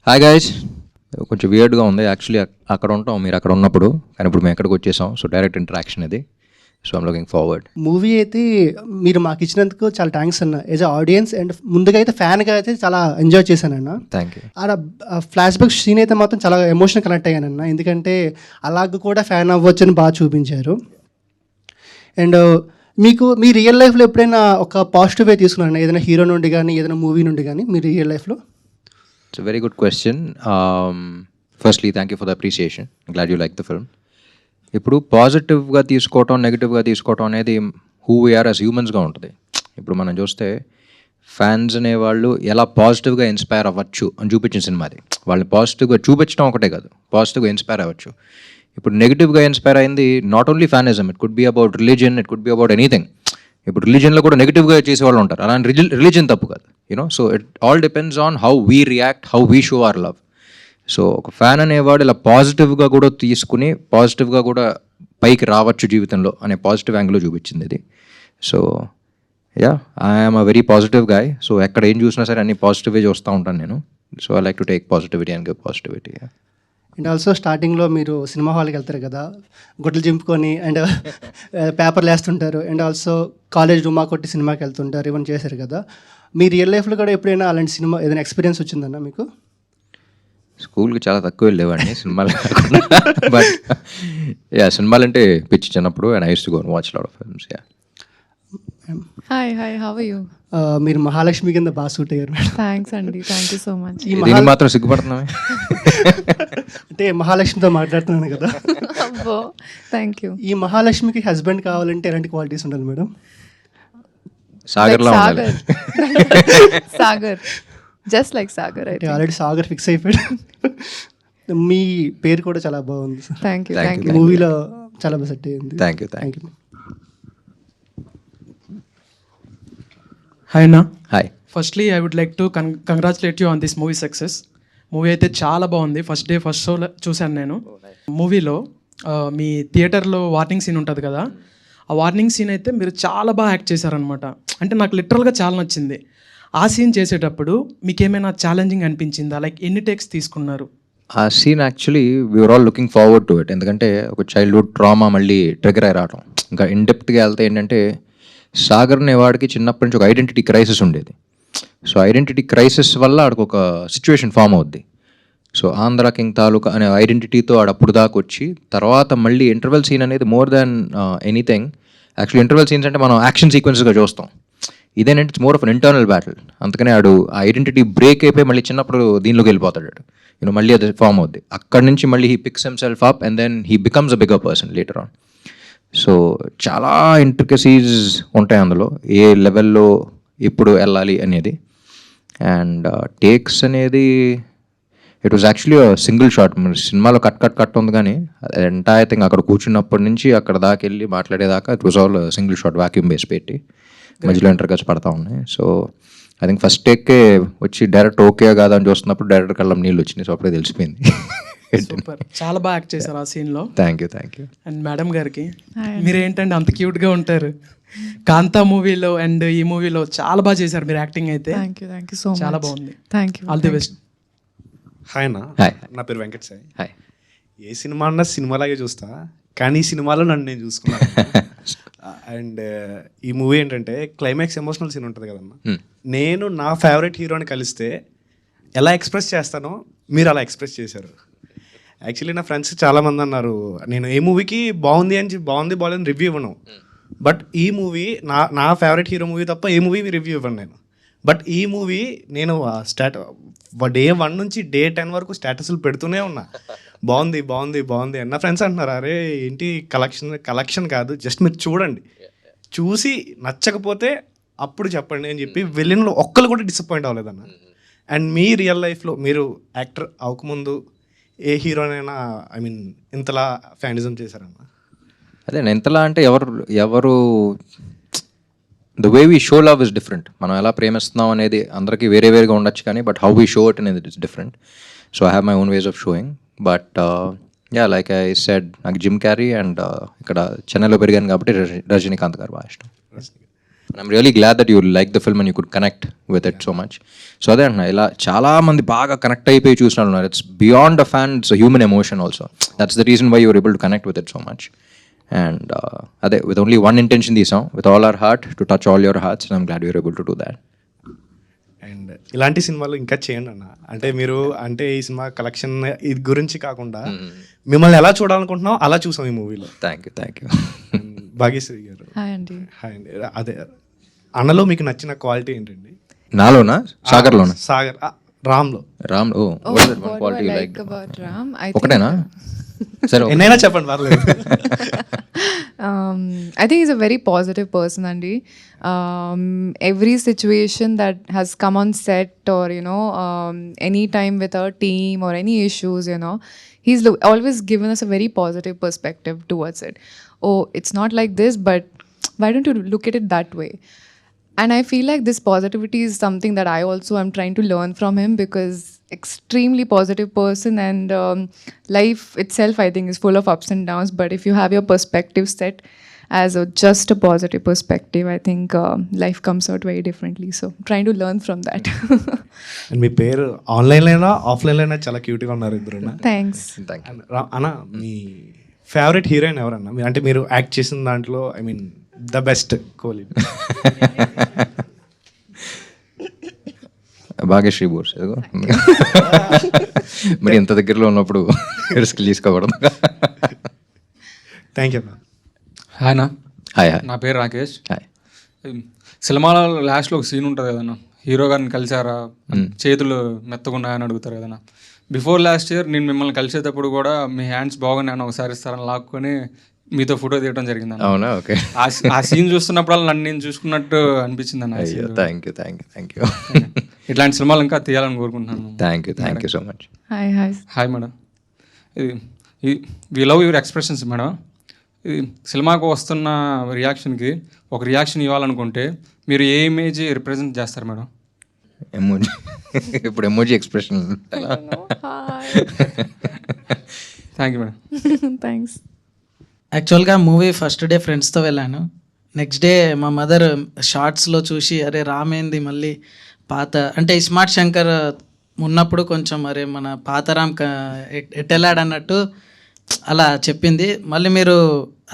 Hi guys. కొంచెం వియర్డ్గా ఉంది actually. అక్కడ ఉంటాం మీరు అక్కడ ఉన్నప్పుడు, కానీ ఇప్పుడు మేము ఎక్కడికి వచ్చేసాం. సో డైరెక్ట్ ఇంటరాక్షన్ ఇది. So I'm looking forward. Movie అయితే మీరు మాకు ఇచ్చినందుకు చాలా థ్యాంక్స్ అన్న. యాజ్ అ ఆడియన్స్ అండ్ ముందుగా అయితే ఫ్యాన్గా అయితే చాలా ఎంజాయ్ చేశానన్న. Thank you. ఆడ ఫ్లాష్ బ్యాక్ సీన్ అయితే మాత్రం చాలా ఎమోషనల్ కనెక్ట్ అయ్యానన్న. ఎందుకంటే అలాగ కూడా ఫ్యాన్ అవ్వచ్చని బాగా చూపించారు. అండ్ మీకు మీ రియల్ లైఫ్లో ఎప్పుడైనా ఒక పాజిటివ్ వే తీసుకున్నాను ఏదైనా హీరో నుండి కానీ ఏదైనా మూవీ నుండి కానీ మీ రియల్ లైఫ్లో? It's very good question. Firstly thank you for the appreciation. Glad you like the film. ఇప్పుడు పాజిటివ్గా తీసుకోవటం, నెగిటివ్గా తీసుకోవటం అనేది హూ వీఆర్ యాజ్ హ్యూమన్స్గా ఉంటుంది. ఇప్పుడు మనం చూస్తే ఫ్యాన్స్ అనేవాళ్ళు ఎలా పాజిటివ్గా ఇన్స్పైర్ అవ్వచ్చు అని చూపించిన సినిమా అది. వాళ్ళని పాజిటివ్గా చూపించడం ఒకటే కాదు, పాజిటివ్గా ఇన్స్పైర్ అవ్వచ్చు. ఇప్పుడు నెగిటివ్గా ఇన్స్పైర్ అయింది not only fanism, it could be about religion, it could be about anything. ఇప్పుడు రిలీజియన్లో కూడా నెగిటివ్గా చేసేవాళ్ళు ఉంటారు. అలాంటి రిలీజియన్ తప్పు కాదు, you know. So it all depends on how we react, how we show hour love. So ఒక ఫ్యాన్ అనేవాడు ఇలా పాజిటివ్గా కూడా తీసుకుని పాజిటివ్గా కూడా పైకి రావచ్చు జీవితంలో అనే పాజిటివ్ యాంగిల్లో చూపించింది ఇది. So yeah, I'm a very positive guy. So ఎక్కడ ఏం చూసినా సరే అన్ని పాజిటివ్గా చూస్తూ ఉంటాను నేను. So I like to take positivity and give positivity. And also స్టార్టింగ్లో మీరు సినిమా హాల్కి వెళ్తారు కదా, గుడ్లు చింపుకొని అండ్ పేపర్లు వేస్తుంటారు. అండ్ ఆల్సో కాలేజ్ డుమా కొట్టి సినిమాకి వెళ్తుంటారు, ఇవన్నీ చేశారు కదా. మీ రియల్ లైఫ్లో కూడా ఎప్పుడైనా అలాంటి సినిమా ఏదైనా ఎక్స్పీరియన్స్ వచ్చిందన్న మీకు? స్కూల్కి చాలా తక్కువ వెళ్ళేవాడిని సినిమాలు కాకుండా. బట్ యా, సినిమాలు అంటే పిచ్చి చిన్నప్పుడు. And I use to go and watch lot of films. Yeah. Hi how are you? మీరు మహాలక్ష్మి కింద బాగా సూట్ అయ్యారు మేడం. థ్యాంక్స్ అండి, థ్యాంక్ యూ సో మచ్. దీనికి మాత్రం సిగ్గుపడుతున్నామే. అంటే మహాలక్ష్మితో మాట్లాడుతున్నాను కదా. అబ్బో, థ్యాంక్ యూ. ఈ మహాలక్ష్మికి హస్బెండ్ కావాలంటే ఎలాంటి క్వాలిటీస్ ఉండాలి మేడం? సాగర్లో ఉండాలి. Sagar, just like Sagar. అంటే ఆల్రెడీ సాగర్ ఫిక్స్ అయిపోయాడు. మీ పేరు కూడా చాలా బాగుంది. Thank you, thank you. మూవీలో చాలా బాగా సెట్ అయ్యింది. Thank you, thank you. Hi అన్న. Hi. Firstly I would like to congratulate you on this movie success. Movie అయితే చాలా బాగుంది. ఫస్ట్ డే ఫస్ట్ షో చూశాను నేను. మూవీలో మీ థియేటర్లో వార్నింగ్ సీన్ ఉంటుంది కదా, ఆ వార్నింగ్ సీన్ అయితే మీరు చాలా బాగా యాక్ట్ చేశారనమాట. అంటే నాకు లిటరల్గా చాలా నచ్చింది. ఆ సీన్ చేసేటప్పుడు మీకు ఏమైనా ఛాలెంజింగ్ అనిపించిందా? లైక్ ఎన్ని టేక్స్ తీసుకున్నారు? ఆ scene actually we're all looking forward to it. ఎందుకంటే ఒక చైల్డ్హుడ్ ట్రామా మళ్ళీ ట్రిగర్ అయి రావటం. ఇంకా ఇన్డెప్త్గా వెళ్తే ఏంటంటే, సాగర్ అనే వాడికి చిన్నప్పటి నుంచి ఒక ఐడెంటిటీ క్రైసిస్ ఉండేది. సో ఐడెంటిటీ క్రైసిస్ వల్ల ఆడికి ఒక సిచ్యువేషన్ ఫామ్ అవుద్ది. సో ఆంధ్ర కింగ్ తాలూకా అనే ఐడెంటిటీతో ఆడప్పుడు దాకా వచ్చి తర్వాత మళ్ళీ ఇంటర్వెల్ సీన్ అనేది more than anything. Actually interval scenes అంటే మనం యాక్షన్ సీక్వెన్స్గా చూస్తాం. ఇదేంటంటే it's more of an internal battle. అందుకనే ఆడు ఆ ఐడెంటిటీ బ్రేక్ అయిపోయి మళ్ళీ చిన్నప్పుడు దీనిలోకి వెళ్ళిపోతాడు. యూనో మళ్ళీ అది ఫామ్ అవుద్ది. అక్కడి నుంచి మళ్ళీ he picks himself up and then he becomes a bigger person later on. So చాలా ఇంట్రికసీస్ ఉంటాయి అందులో, ఏ లెవెల్లో ఇప్పుడు వెళ్ళాలి అనేది. అండ్ టేక్స్ అనేది it was actually single shot. మన సినిమాలో కట్ ఉంది, కానీ ఎంటైర్ థింగ్ అక్కడ కూర్చున్నప్పటి నుంచి అక్కడ దాకా వెళ్ళి మాట్లాడేదాకా it was all single shot, vacuum base పెట్టి మధ్యలో ఇంటర్కట్స్ పడతా ఉన్నాయి. సో ఐ థింక్ ఫస్ట్ టేక్కే వచ్చి డైరెక్ట్ ఓకే కాదా అని చూస్తున్నప్పుడు డైరెక్ట్ కళ్ళం నీళ్ళు వచ్చినాయి. సో అప్పుడే తెలిసిపోయింది. సూపర్, చాలా బాగా యాక్ట్ చేశారు ఆ సీన్లో. Thank you, thank you. And madam గారికి, మీరు ఏంటంటే అంత క్యూట్గా ఉంటారు. కాంతా మూవీలో అండ్ ఈ మూవీలో చాలా బాగా చేశారు మీరు యాక్టింగ్ అయితే. Thank you so much. చాలా బాగుంది. Thank you. All the best. Hi అన్న. హాయ్. నా పేరు వెంకట్ సాయి. హాయ్. ఏ సినిమా అన్నా సినిమాలాగే చూస్తా, కానీ ఈ సినిమాలో నన్ను నేను చూసుకున్నాను. అండ్ ఈ మూవీ ఏంటంటే క్లైమాక్స్ ఎమోషనల్ సీన్ ఉంటుంది కదన్నా, నేను నా ఫేవరెట్ హీరోని కలిస్తే ఎలా ఎక్స్ప్రెస్ చేస్తానో మీరు అలా ఎక్స్ప్రెస్ చేశారు. యాక్చువల్లీ నా ఫ్రెండ్స్ చాలామంది అన్నారు నేను ఏ మూవీకి బాగుంది అని బాగుంది బాగాలేదని రివ్యూ ఇవ్వను. బట్ ఈ మూవీ నా ఫేవరెట్ హీరో మూవీ తప్ప ఏ మూవీ రివ్యూ ఇవ్వను నేను. బట్ ఈ మూవీ నేను డే 1 నుంచి డే 10 వరకు స్టేటస్లు పెడుతూనే ఉన్నా, బాగుంది బాగుంది బాగుంది అని. నా ఫ్రెండ్స్ అంటున్నారు అరే ఏంటి కలెక్షన్ కాదు, జస్ట్ మీరు చూడండి, చూసి నచ్చకపోతే అప్పుడు చెప్పండి అని చెప్పి వెళ్ళినలో ఒక్కరు కూడా డిసప్పాయింట్ అవ్వలేదన్న. అండ్ మీ రియల్ లైఫ్లో మీరు యాక్టర్ అవ్వకముందు ఏ హీరోనైనా ఐ మీన్ ఇంతలా ఫ్యానిజం చేశారన్న? అదే ఎంతలా అంటే ఎవరు the way we show love is different. మనం ఎలా ప్రేమిస్తున్నాం అనేది అందరికీ వేరేగా ఉండొచ్చు, కానీ but how we show it అనేది it's different. So I have my own ways of showing. But yeah, like I said, నాకు జిమ్ క్యారీ అండ్ ఇక్కడ చెన్నైలో పెరిగాను కాబట్టి రజనీకాంత్ గారు బాగా ఇష్టం. I'm really glad that you like the film and you could connect with it so much. So అదే అంటున్నా, ఇలా చాలా మంది బాగా కనెక్ట్ అయిపోయి చూసిన ఉన్నారు. It's beyond a fan, it's human emotion also. That's the reason why you're able to connect with it so much. And అదే విత్ ఓన్లీ వన్ ఇంటెన్షన్ తీసాం, with all our heart to touch all your hearts. I'm glad you're able to do that. And ఇలాంటి సినిమాలు ఇంకా చేయండి అన్న. అంటే మీరు అంటే ఈ సినిమా కలెక్షన్ ఇది గురించి కాకుండా మిమ్మల్ని ఎలా చూడాలనుకుంటున్నాం అలా చూసాం ఈ మూవీలో. Thank you. భాగ్యశ్రీ గారు హాయ్ అండి. హాయ్ అండి. అదే అన్నలో మీకు నచ్చిన క్వాలిటీ ఏంటండి? నాలోనా సాగర్లోనా? సాగర్ రామ్లో. రామ్ ఓ What do I like about Ram? ఒకటేనా? సరే ఎన్నైనా చెప్పండి పర్లేదు. I think he's a very positive person, Andy. Every situation that has come on set or, any time with our team or any issues, he's always given us a very positive perspective towards it. Oh, it's not like this, but why don't you look at it that way? And I feel like this positivity is something that I also am trying to learn from him, because extremely positive person, and life itself I think is full of ups and downs, but if you have your perspective set as just a positive perspective, I think life comes out very differently. So trying to learn from that. And మీ పేరు ఆన్లైన్లోనా ఆఫ్లైన్లోనా చాలా క్యూట్గా ఉన్నారు ఇద్దరు. Thanks. అన్న మీ favourite heroine ఎవరన్నా? అంటే మీరు యాక్ట్ చేసిన దాంట్లో I mean the best Kohli. Bhagyashree Borse. మరి ఇంత దగ్గరలో ఉన్నప్పుడు రిస్క్ తీసుకోకూడదు. థ్యాంక్ యూ అన్న. హాయ్ నా, హాయ్ హాయ్ నా పేరు రాకేష్. హాయ్. సినిమాలో లాస్ట్లో ఒక సీన్ ఉంటుంది కదన్నా, హీరో గారిని కలిసారా, చేతులు మెత్తగున్నాయని అడుగుతారు కదన్నా. బిఫోర్ లాస్ట్ ఇయర్ నేను మిమ్మల్ని కలిసేటప్పుడు కూడా మీ హ్యాండ్స్ బాగున్నాయని ఒకసారి ఇస్తారని లాక్కొని మీతో ఫోటో తీయడం జరిగింది. అవునా? ఓకే. ఆ సీన్ చూస్తున్నప్పుడు నన్ను నేను చూసుకున్నట్టు అనిపించింది అన్న. Thank you. ఇట్లాంటి సినిమాలు ఇంకా తీయాలని కోరుకుంటున్నాను. Thank you so much. Hi. Hi madam. We love your expressions madam. ఇది సినిమాకు వస్తున్న రియాక్షన్కి ఒక రియాక్షన్ ఇవ్వాలనుకుంటే మీరు ఏ ఇమేజ్ రిప్రజెంట్ చేస్తారు మేడం? ఎమోజీ. ఇప్పుడు emoji expression. Thank you madam. Thanks. యాక్చువల్గా మూవీ ఫస్ట్ డే ఫ్రెండ్స్తో వెళ్ళాను. నెక్స్ట్ డే మా మదర్ షార్ట్స్లో చూసి అరే రామేంది మళ్ళీ పాత అంటే స్మార్ట్ శంకర్ ఉన్నప్పుడు కొంచెం అరే మన పాత రామ్ ఎట్టెళ్ళాడన్నట్టు అలా చెప్పింది. మళ్ళీ మీరు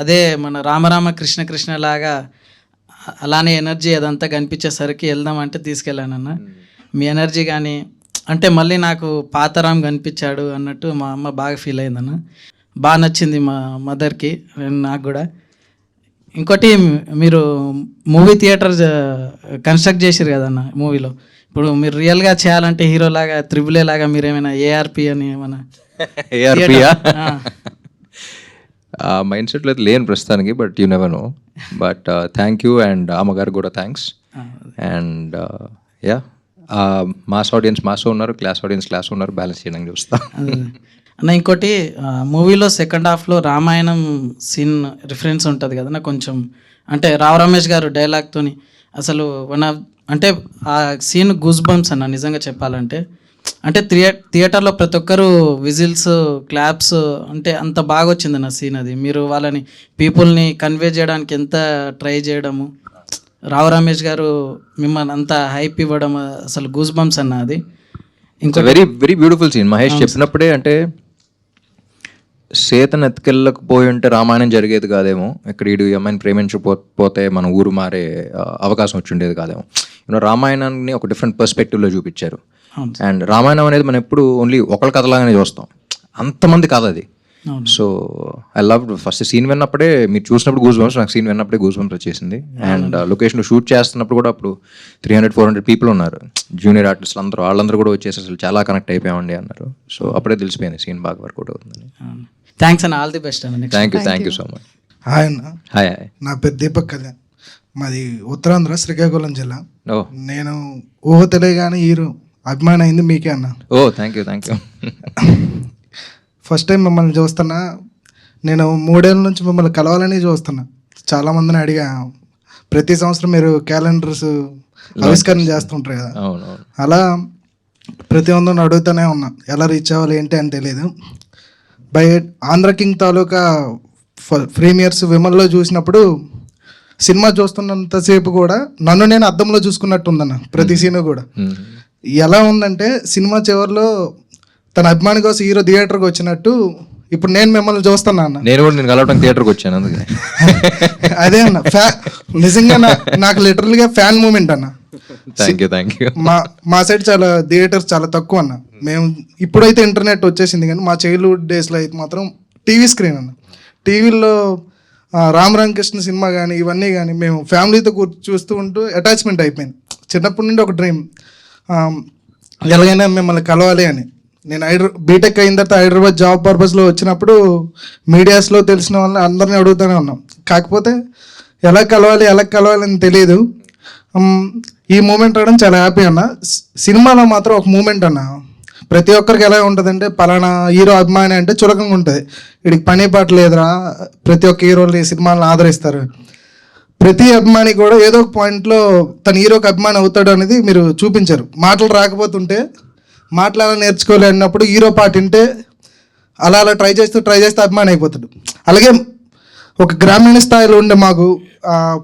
అదే మన రామరామ కృష్ణ కృష్ణ లాగా అలానే ఎనర్జీ అదంతా కనిపించేసరికి వెళ్దామంటే తీసుకెళ్ళానన్న. మీ ఎనర్జీ కానీ అంటే మళ్ళీ నాకు పాత రామ్ కనిపించాడు అన్నట్టు మా అమ్మ బాగా ఫీల్ అయిందన్న. బాగా నచ్చింది మా మదర్కి, నాకు కూడా. ఇంకోటి మీరు మూవీ థియేటర్ కన్స్ట్రక్ట్ చేసారు కదన్న మూవీలో. ఇప్పుడు మీరు రియల్గా చేయాలంటే హీరోలాగా త్రిబుల్ ఏ లాగా మీరు ఏమైనా ఏఆర్పి అని ఏమైనా మైండ్ సెట్లో అయితే లేను ప్రస్తుతానికి, but you never know. But thank you, and అమ్మగారు కూడా thanks. And yeah, mass audience mass ఉన్నారు, క్లాస్ ఆడియన్స్ క్లాస్ ఉన్నారు, బ్యాలెన్స్ చేయడానికి చూస్తా. అన్న ఇంకోటి మూవీలో సెకండ్ హాఫ్లో రామాయణం సీన్ రిఫరెన్స్ ఉంటుంది కదా నాకు కొంచెం, అంటే రావు రమేష్ గారు డైలాగ్తోని అసలు అంటే ఆ సీన్ గూస్ బంప్స్ అన్న నిజంగా చెప్పాలంటే. అంటే థియేటర్లో ప్రతి ఒక్కరు విజిల్స్ క్లాప్స్ అంటే అంత బాగా వచ్చిందన్న సీన్ అది. మీరు వాళ్ళని పీపుల్ని కన్వే చేయడానికి ఎంత ట్రై చేయడము, రావు రమేష్ గారు మిమ్మల్ని అంత హైప్ ఇవ్వడం, అసలు గూస్ బంప్స్ అన్న అది. ఇంకా very very beautiful scene. Mahesh చెప్పినప్పుడే అంటే సీతను ఎత్తుకెళ్ళకపోయి ఉంటే రామాయణం జరిగేది కాదేమో, ఇక్కడ ఈ అమ్మాయిని ప్రేమించకపోతే మన ఊరు మారే అవకాశం వచ్చి ఉండేది కాదేమో. రామాయణాన్ని ఒక డిఫరెంట్ పర్స్పెక్టివ్లో చూపించారు. అండ్ రామాయణం అనేది మనం ఎప్పుడు ఓన్లీ ఒకళ్ళ కథలాగానే చూస్తాం, అంతమంది కాదు అది. So I love first scene విన్నప్పుడే, మీరు చూసినప్పుడు గూస్ బంప్స్, నాకు సీన్ విన్నప్పుడే గూస్ బంప్స్ వచ్చేసింది. అండ్ లొకేషన్లో షూట్ చేస్తున్నప్పుడు కూడా అప్పుడు 300-400 పీపుల్ ఉన్నారు, జూనియర్ ఆర్టిస్టులు అందరూ, వాళ్ళందరూ కూడా వచ్చేసి అసలు చాలా కనెక్ట్ అయిపోయామండి అన్నారు. సో అప్పుడే తెలిసిపోయింది సీన్ బాగా వర్కౌట్ అవుతుందని. థ్యాంక్స్ అన్న, ఆల్ ది బెస్ట్ అన్న. Thank you so much. Hi అన్న. హాయ్. నా పేరు దీపక్ కళ్యాణ్, మాది ఉత్తరాంధ్ర శ్రీకాకుళం జిల్లా. ఓ, నేను ఊహ తెలియగానే హీరో అభిమానం అయింది మీకే అన్న. ఓ థ్యాంక్ యూ. ఫస్ట్ టైం మిమ్మల్ని చూస్తున్నా, నేను 3 ఏళ్ళ నుంచి మిమ్మల్ని కలవాలని చూస్తున్నా. చాలామందిని అడిగా, ప్రతి సంవత్సరం మీరు క్యాలెండర్స్ ఆవిష్కరణ చేస్తుంటారు కదా, అలా ప్రతి ఒక్కరిని అడుగుతూనే ఉన్నా ఎలా రీచ్ అవ్వాలి ఏంటి అని తెలియదు. By Andhra king Taluka premiers విమల్లో చూసినప్పుడు సినిమా చూస్తున్నంతసేపు కూడా నన్ను నేను అద్దంలో చూసుకున్నట్టు ఉందన్న ప్రతి సీను కూడా. ఎలా ఉందంటే సినిమా చివరిలో తన అభిమాని కోసం హీరో థియేటర్కి వచ్చినట్టు ఇప్పుడు నేను మిమ్మల్ని చూస్తున్నా అన్న. నేను కూడా నేను కలవడానికి థియేటర్కి వచ్చాను అందుకే. అదే అన్న నిజంగా నాకు లిటరల్గా ఫ్యాన్ మూమెంట్ అన్న. Thank you. మా సైడ్ చాలా థియేటర్స్ చాలా తక్కువ అన్న. మేము ఇప్పుడైతే ఇంటర్నెట్ వచ్చేసింది కానీ మా చైల్డ్హుడ్ డేస్లో అయితే మాత్రం టీవీ స్క్రీన్ అన్న. టీవీలో రామ్ రామకృష్ణ సినిమా కానీ ఇవన్నీ కానీ మేము ఫ్యామిలీతో చూస్తూ ఉంటూ అటాచ్మెంట్ అయిపోయింది. చిన్నప్పటి నుండి ఒక డ్రీమ్, ఎలాగైనా మిమ్మల్ని కలవాలి అని. నేను బీటెక్ అయిన తర్వాత హైదరాబాద్ జాబ్ పర్పస్లో వచ్చినప్పుడు మీడియాస్లో తెలిసిన వాళ్ళని అందరినీ అడుగుతూనే ఉన్నాం. కాకపోతే ఎలా కలవాలి అని తెలియదు. ఈ మూమెంట్ రావడం చాలా హ్యాపీ అన్న. సినిమాలో మాత్రం ఒక మూమెంట్ అన్న, ప్రతి ఒక్కరికి ఎలా ఉంటుందంటే పలానా హీరో అభిమాని అంటే చులకంగా ఉంటుంది, వీడికి పని పాట లేదురా, ప్రతి ఒక్క హీరోలు ఈ సినిమాలను ఆదరిస్తారు. ప్రతి అభిమాని కూడా ఏదో ఒక పాయింట్లో తన హీరోకి అభిమాని అవుతాడు అనేది మీరు చూపించారు. మాటలు రాకపోతుంటే మాటలు అలా నేర్చుకోలే అన్నప్పుడు హీరో పాట వింటే అలా ట్రై చేస్తూ అభిమాని అయిపోతాడు. అలాగే ఒక గ్రామీణ స్థాయిలో ఉండే మాకు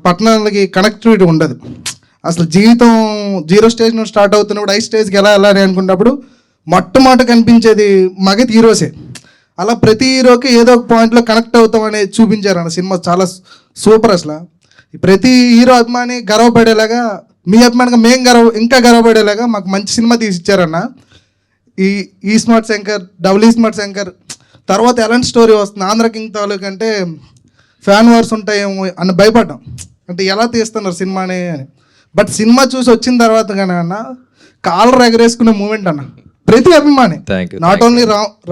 పట్టణాలకి కనెక్టివిటీ ఉండదు. అసలు జీవితం 0 స్టేజ్ నుండి స్టార్ట్ అవుతున్నప్పుడు 5 స్టేజ్కి ఎలా వెళ్ళాలి అనుకున్నప్పుడు మొట్టమొదట కనిపించేది మగతి హీరోసే. అలా ప్రతి హీరోకి ఏదో ఒక పాయింట్లో కనెక్ట్ అవుతామని చూపించారు అన్న. సినిమా చాలా సూపర్. అసలు ప్రతి హీరో అభిమాని గర్వపడేలాగా, మీ అభిమానిగా మేము ఇంకా గర్వపడేలాగా మాకు మంచి సినిమా తీసి ఇచ్చారన్న. ఈ smart Shankar, double smart Shankar తర్వాత ఎలాంటి స్టోరీ వస్తుంది, ఆంధ్ర కింగ్ తాలూకు అంటే ఫ్యాన్ వార్స్ ఉంటాయేమో అని భయపడ్డాం, అంటే ఎలా తీస్తున్నారు సినిమాని అని. బట్ సినిమా చూసి వచ్చిన తర్వాత కానీ అన్న కాలర్ ఎగరేసుకునే మూమెంట్ అన్న ప్రతి అభిమాని, నాట్ ఓన్లీ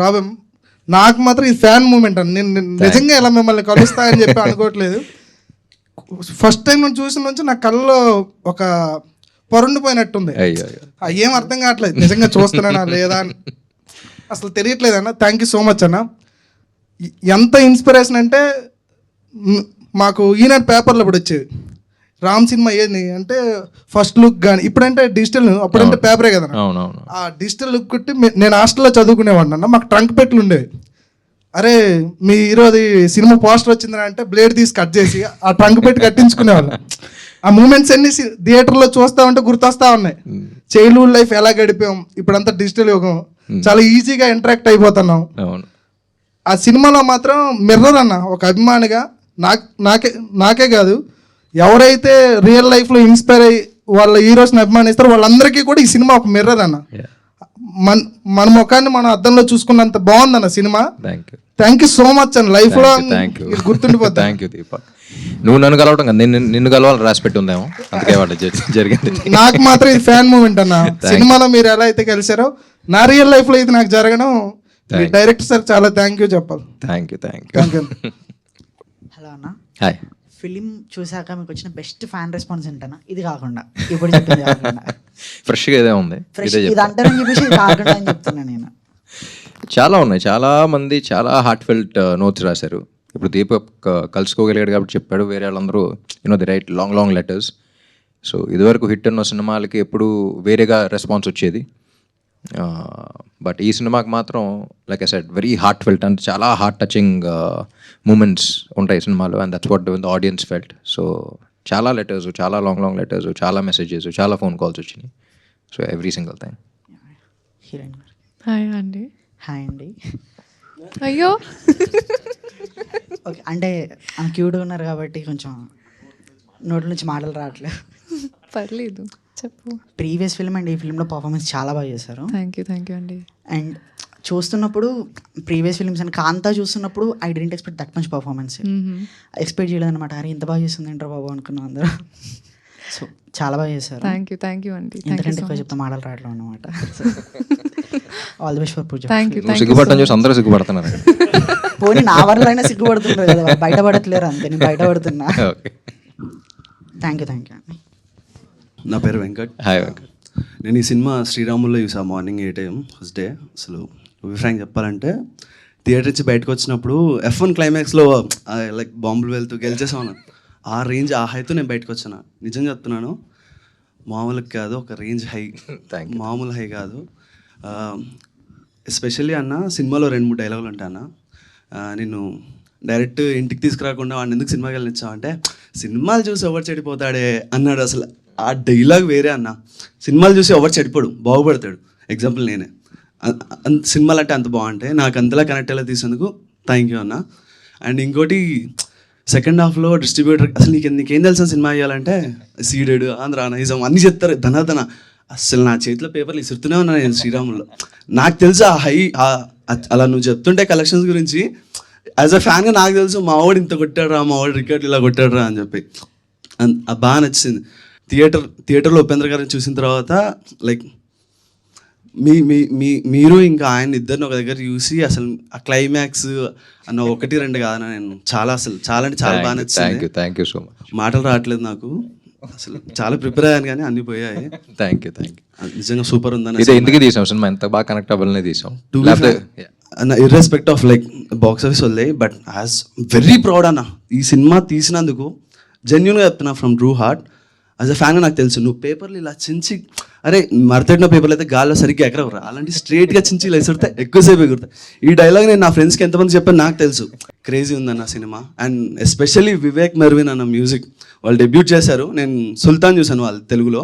రాబం, నాకు మాత్రం ఈ ఫ్యాన్ మూమెంట్ అన్న. నేను నిజంగా ఇలా మిమ్మల్ని కలుస్తా అని చెప్పి అనుకోవట్లేదు. ఫస్ట్ టైం నేను చూసిన నుంచి నా కళ్ళలో ఒక పొరండిపోయినట్టుంది. ఏం అర్థం కావట్లేదు నిజంగా చూస్తున్నానా లేదా అని అసలు తెలియట్లేదు అన్న. థ్యాంక్ యూ సో మచ్ అన్న. ఎంత ఇన్స్పిరేషన్ అంటే మాకు ఈనాడు పేపర్లో ఇప్పుడు వచ్చేది రామ్ సినిమా ఏంది అంటే ఫస్ట్ లుక్ కానీ, ఇప్పుడంటే డిజిటల్, అప్పుడంటే పేపరే కదా. ఆ డిజిటల్ లుక్ కొట్టి నేను హాస్టల్లో చదువుకునేవాడిని అన్న. మాకు ట్రంక్ పెట్లు ఉండేవి. అరే మీ ఈరోజు సినిమా పోస్టర్ వచ్చిందని అంటే బ్లేడ్ తీసి కట్ చేసి ఆ ట్రంక్ పెట్టి కట్టించుకునేవాళ్ళం. ఆ మూమెంట్స్ అన్ని థియేటర్లో చూస్తా ఉంటే గుర్తొస్తా ఉన్నాయి. చైల్డ్హుడ్ లైఫ్ ఎలా గడిపాం, ఇప్పుడంతా డిజిటల్ యుగం, చాలా ఈజీగా ఇంటరాక్ట్ అయిపోతున్నాం. ఆ సినిమాలో మాత్రం మిర్రర్ అన్న. ఒక అభిమానిగా నాకే కాదు, ఎవరైతే రియల్ లైఫ్లో ఇన్స్పైర్ అయ్యి వాళ్ళ హీరోస్ని అభిమానిస్తారో వాళ్ళందరికీ కూడా ఈ సినిమా ఒక మిర్రర్ అన్న. మన ముఖాన్ని మనం అద్దంలో చూసుకున్నంత బాగుందన్న cinema. Thank you so much అన్న. లైఫ్ లో గుర్తుండిపోతుంది. Thank you Deepak. నువ్వు నన్ను కలవడం కదా, నిన్ను కలవాలని రాసి పెట్టి ఉందేమో, అందుకే వాళ్ళు జరిగింది. నాకు మాత్రం ఇది ఫ్యాన్ మూమెంట్ అన్న. సినిమాలో మీరు ఎలా అయితే కలిసారో నా రియల్ లైఫ్ లో ఇది నాకు జరగడం, డైరెక్టర్ సార్ చాలా థ్యాంక్ యూ చెప్పాలి. Thank you. హలో అన్న. హాయ్. ఫిలిం చూసాక మీకు వచ్చిన బెస్ట్ ఫ్యాన్ రెస్పాన్స్ ఏంటన్నా? ఇది కాకుండా ఇప్పుడు చెప్పింది కాకుండా ఫ్రెష్గా ఇదే ఉంది. ఇది అంటారని చెప్పేసి ఇది కాకుండా అని చెప్తున్నా నేను. చాలా ఉన్నాయి, చాలా మంది చాలా హార్ట్ ఫెల్ట్ నోట్స్ రాశారు. ఇప్పుడు దీపక్ కలుసుకోగలిగాడు కాబట్టి చెప్పాడు, వేరే వాళ్ళందరూ the right long letters. So ఇదివరకు హిట్ అన్న సినిమాలకి ఎప్పుడు వేరేగా రెస్పాన్స్ వచ్చేది. బట్ ఈ సినిమాకి మాత్రం like I said very heart felt, అంటే చాలా హార్ట్ టచింగ్ మూమెంట్స్ ఉంటాయి సినిమాలో, and that's what the audience felt. So చాలా లెటర్స్, చాలా లాంగ్ లెటర్స్, చాలా మెసేజెస్, చాలా ఫోన్ కాల్స్ వచ్చినాయి. So every single thing. Heroine hi అండి. హాయ్ అండి. అయ్యో ఓకే, అంటే ఆమె క్యూట్గా ఉన్నారు కాబట్టి కొంచెం నోట్ల నుంచి మాటలు రావట్లేదు. పర్లేదు చెప్పు. ప్రీవియస్ ఫిల్మ్ అండ్ ఈ ఫిల్మ్లో పర్ఫార్మెన్స్ చాలా బాగా చేశారు. థ్యాంక్ యూ అండి. అండ్ చూస్తున్నప్పుడు ప్రీవియస్ ఫిల్మ్స్ అని కాంతా చూస్తున్నప్పుడు I didn't expect that much performance. Expect చేయలేదు అనమాట. అరే ఇంత బాగా చేస్తుంది ఏంటో బాబు అనుకున్నాం అందరూ. సో చాలా బాగా చేశారు. థ్యాంక్ యూ అండి. ఎందుకంటే ఎక్కువ చెప్తా మాటలు రావట్లేదు అనమాట. ఆల్ ది బెస్ట్ ఫర్ పూజ. సిగ్గుపడతాను చూసి అందరూ సిగ్గుపడుతున్నారు. పోనీ నా వల్ల అయినా సిగ్గుపడుతున్నారు కదా, బయటపడట్లేరు అంతే, నేను బయటపడుతున్నా. థ్యాంక్ యూ అండి. నా పేరు వెంకట్. హాయ్ వెంకట్. నేను ఈ సినిమా శ్రీరాముల్లో చూసాను మార్నింగ్ 8 AM ఫస్ట్ డే. అసలు ఫ్రాంక్ చెప్పాలంటే థియేటర్ నుంచి బయటకు వచ్చినప్పుడు F1 క్లైమాక్స్లో లైక్ బాంబులు వెళ్తూ గెలిచేసాను. ఆ రేంజ్, ఆ హైతో నేను బయటకు వచ్చాను. నిజంగా చెప్తున్నాను, మామూలుగా కాదు, ఒక రేంజ్ హై, మామూలు హై కాదు. ఎస్పెషల్లీ అన్న సినిమాలో 2-3 డైలాగులు ఉంటాయి అన్న. నేను డైరెక్ట్ ఇంటికి తీసుకురాకుండా వాడిని ఎందుకు సినిమాకి వెళ్ళనిచ్చావు అంటే, సినిమాలు చూసి ఎవరు చెడిపోతాడే అన్నాడు. అసలు ఆ డైలాగ్ వేరే అన్న. సినిమాలు చూసి ఎవరు చెడిపోడు, బాగుపడతాడు. ఎగ్జాంపుల్ నేనే. సినిమాలు అంటే అంత బాగుంటాయి, నాకు అంతలా కనెక్ట్ అయ్యేలా తీసేందుకు థ్యాంక్ యూ అన్న. అండ్ ఇంకోటి సెకండ్ హాఫ్లో డిస్ట్రిబ్యూటర్ అసలు నీకేం తెలుసా సినిమా చేయాలంటే సీడెడ్ ఆంధ్ర నైజం అన్నీ చెప్తారు ధనాధన. అసలు నా చేతిలో పేపర్లు ఇసురుతూనే ఉన్నా నేను శ్రీరాముల్లో. నాకు తెలుసు ఆ హై అలా నువ్వు చెప్తుంటే కలెక్షన్స్ గురించి యాజ్ అ ఫ్యాన్గా నాకు తెలుసు మా వాడు ఇంత కొట్టాడురా, మా వాడు రికార్డు ఇలా కొట్టాడురా అని చెప్పి బాగా నచ్చింది. థియేటర్లో ఉపేంద్ర గారిని చూసిన తర్వాత లైక్ మీరు ఇంకా ఆయన ఇద్దరిని ఒక దగ్గర చూసి అసలు ఆ క్లైమాక్స్ అన్న 1-2 కాదన్న, నేను చాలా అసలు చాలా అంటే చాలా బాగా నచ్చింది. Thank you so much. మాటలు రావట్లేదు నాకు, అసలు చాలా ప్రిపేర్ అయ్యాను కానీ అన్నీ పోయాయి. Thank you. నిజంగా సూపర్ ఉందని. ఇది ఎందుకు తీసాం సినిమా, ఎంత బాగా కనెక్ట్ అవ్వాలనే తీసాం. అన్న irrespective of like box office వదిలే, బట్ యాజ్ వెరీ ప్రౌడ్ అన్న ఈ సినిమా తీసినందుకు. జెన్యున్గా చెప్తున్నా from true heart. As a ఫ్యాన్గా నాకు తెలుసు నువ్వు పేపర్లు ఇలా చించి, అరే మరతడిన పేపర్లు అయితే గాల్లో సరిగ్గా ఎగరవరా, అలాంటి స్ట్రేట్గా చించి ఇలా ఎసురుతాయి, ఎక్కువసేపు ఎగురుతాయి. ఈ డైలాగ్ నేను నా ఫ్రెండ్స్కి ఎంతమంది చెప్పాను నాకు తెలుసు. క్రేజీ ఉందన్న cinema. And especially Vivek Mervin అన్న మ్యూజిక్ వాళ్ళు డెబ్యూట్ చేశారు. నేను సుల్తాన్ చూశాను వాళ్ళు తెలుగులో,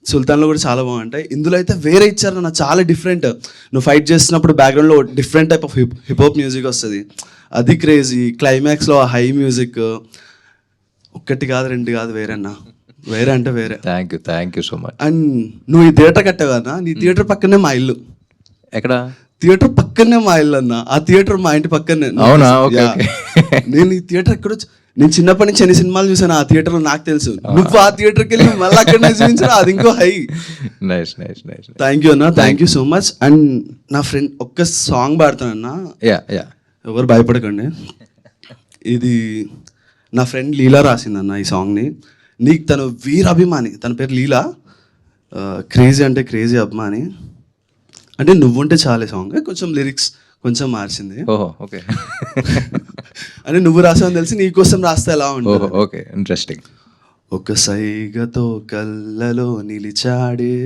సుల్తాన్లో కూడా చాలా బాగుంటాయి. ఇందులో అయితే వేరే ఇచ్చారు నా, చాలా డిఫరెంట్. నువ్వు ఫైట్ చేస్తున్నప్పుడు బ్యాక్గ్రౌండ్లో different type of hip hop music వస్తుంది, అది క్రేజీ. క్లైమాక్స్లో హై మ్యూజిక్ 1 కాదు 2 కాదు వేరే అన్న, వేరే అంటే వేరే. Thank you so much. And నువ్వు ఈ థియేటర్ కట్టావు కదా, నీ థియేటర్ పక్కనే మా ఇల్లు. ఎక్కడ? థియేటర్ పక్కనే మా ఇల్లు అన్న, ఆ థియేటర్ మా ఇంటి పక్కనే. అవునా? ఓకే. నేను ఈ థియేటర్ ఎక్కడ నేను చిన్నప్పటి నుంచి ఎన్ని సినిమాలు చూసాను ఆ థియేటర్లో నాకు తెలుసు. నువ్వు ఆ థియేటర్కి వెళ్ళి మళ్ళీ అక్కడ చూపించాను, అది ఇంకో హై. నైస్. థ్యాంక్ యూ అన్న, thank you so much. And నా ఫ్రెండ్ ఒక్క సాంగ్ పాడతానన్నా, ఎవరు భయపడకండి. ఇది నా ఫ్రెండ్ లీలా రాసిందన్న ఈ సాంగ్ని. నీకు తను వీరాభిమాని, తన పేరు లీలా. క్రేజీ అంటే క్రేజీ అభిమాని. అంటే నువ్వుంటే చాలే సాంగ్ కొంచెం లిరిక్స్ కొంచెం మార్చింది. ఓహో ఓకే. అంటే నువ్వు రాసావని తెలిసి నీకోసం రాస్తే ఎలా ఉంటుంది. Okay, interesting. ఒక సైగతో కళ్ళలో నిలిచాడే,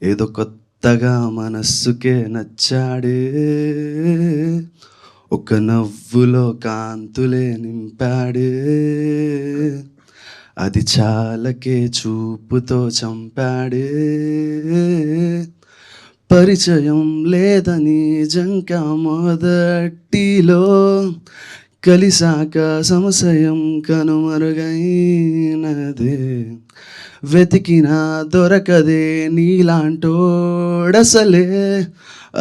ఏదో కొత్తగా మనస్సుకే నచ్చాడే, ఒక నవ్వులో కాంతులే నింపాడే, అది చాలకే చూపుతో చంపాడే, పరిచయం లేదని జంక మొదటిలో, కలిసాక సంశయం కనుమరుగైనదే, వెతికినా దొరకదే నీలాంటోడసలే,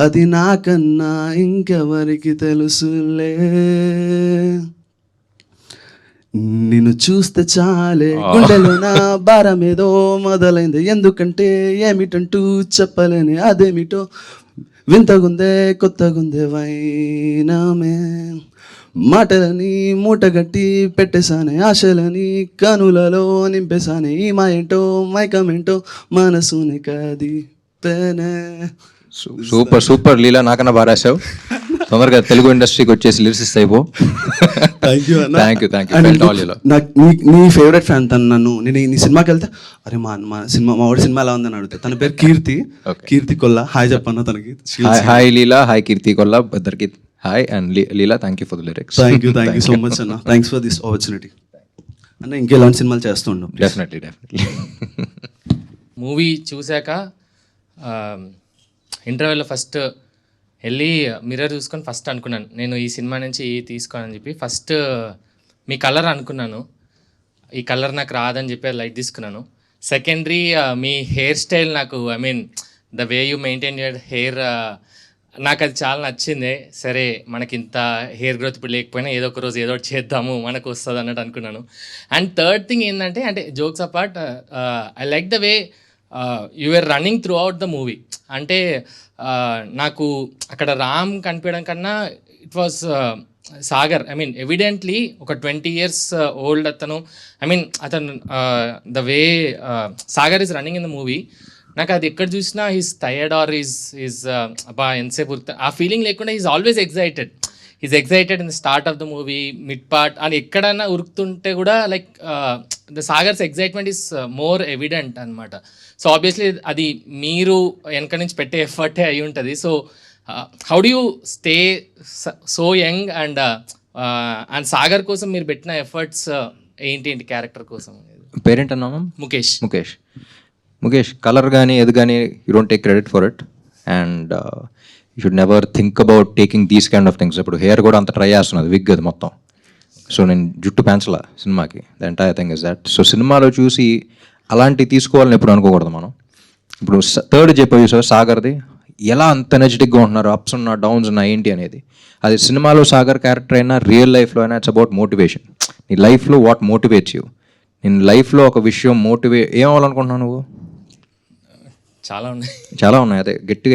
అది నాకన్నా ఇంకెవరికి తెలుసులే, నిన్ను చూస్తే చాలే గుండెలో నా భారమేదో మొదలైంది, ఎందుకంటే ఏమిటంటూ చెప్పలేని అదేమిటో, వింతగుందే కొత్తగుందే వైనమే, మాటలని మూటగట్టి పెట్టేశానే, ఆశలని కనులలో నింపేశానే, ఈ మా ఏంటో మైకమేంటో మనసుని కదిపేనే. సూపర్ లీలా, నాకన్నా బాగా రాశావు. తొందరగా తెలుగు ఇండస్ట్రీకి వచ్చేసి లిరిసిస్ట్ అయిపో. Thank you. నీ ఫేవరెట్ ఫ్యాన్ తను. నేను నీ సినిమాకి వెళ్తే అరే మా వాడి సినిమా ఎలా ఉందని అడుగుతా. తన పేరు కీర్తి కొల్లా. హాయ్ చెప్పన్న తనకి. హాయ్ లీలా, హాయ్ కీర్తి కొల్లా, ఇద్దరికి hi. And Leela, thank you for the lyrics. Thank you so much అన్న. థ్యాంక్స్ ఫర్ దిస్ ఆపర్చునిటీ అన్న. ఇంకెలాంటి సినిమాలు చేస్తుండం. డెఫినెట్లీ. మూవీ చూశాక ఇంటర్వెల్లో ఫస్ట్ వెళ్ళి మిర్రర్ చూసుకొని ఫస్ట్ అనుకున్నాను నేను ఈ సినిమా నుంచి తీసుకోనని చెప్పి. ఫస్ట్ మీ కలర్ అనుకున్నాను, ఈ కలర్ నాకు రాదని చెప్పి లైట్ తీసుకున్నాను. సెకండరీ మీ హెయిర్ స్టైల్ నాకు, I mean the way you maintain your hair, నాకు అది చాలా నచ్చింది. సరే మనకి ఇంత హెయిర్ గ్రోత్ ఇప్పుడు లేకపోయినా ఏదో ఒక రోజు ఏదో ఒకటి చేద్దాము మనకు వస్తుంది అన్నట్టు అనుకున్నాను. అండ్ థర్డ్ థింగ్ ఏంటంటే, అంటే jokes apart, I like the way you are running throughout the movie. అంటే నాకు అక్కడ రామ్ కనిపించడం కన్నా it was Sagar. I mean evidently ఒక 20 years ఓల్డ్ అతను. ఐ మీన్ అతను the way Sagar is running in the movie, నాకు అది ఎక్కడ చూసినా ఈజ్ టయర్డ్ ఆర్ ఈజ్ అబ్బా ఎంతసేపు ఆ ఫీలింగ్ లేకుండా is always excited. Is excited in the start of the movie, mid part, అని ఎక్కడన్నా ఉరుకుతుంటే కూడా like the Sagar's excitement is more evident అనమాట. సో ఆబ్వియస్లీ అది మీరు వెనక నుంచి పెట్టే ఎఫర్టే అయి ఉంటుంది. So how do you stay so young and and Sagar కోసం మీరు పెట్టిన ఎఫర్ట్స్ ఏంటి క్యారెక్టర్ కోసం? పేరెంట్ అన్నామా? ముఖేష్. ముఖేష్ కలర్ కానీ ఏది కానీ you don't take credit for it and you should never think about taking these kind of things. ఇప్పుడు హెయిర్ కూడా అంత ట్రై చేస్తున్నది, విగ్ అది మొత్తం. సో నేను జుట్టు పెంచలా సినిమాకి, the entire thing is that. So సినిమాలో చూసి అలాంటివి తీసుకోవాలని ఎప్పుడు అనుకోకూడదు మనం. ఇప్పుడు థర్డ్ చెప్పావు సార్ సాగర్ది, ఎలా అంత ఎనర్జెటిక్గా ఉంటున్నారు, అప్స్ ఉన్నా డౌన్స్ ఉన్నా ఏంటి అనేది. అది సినిమాలో సాగర్ క్యారెక్టర్ అయినా రియల్ లైఫ్లో అయినా ఇట్స్ అబౌట్ మోటివేషన్. నీ లైఫ్లో వాట్ మోటివేట్స్ యూ. నేను లైఫ్లో ఒక విషయం ఏం అవ్వాలనుకుంటున్నావు నువ్వు? చాలా ఉన్నాయి. అదే గట్టిగా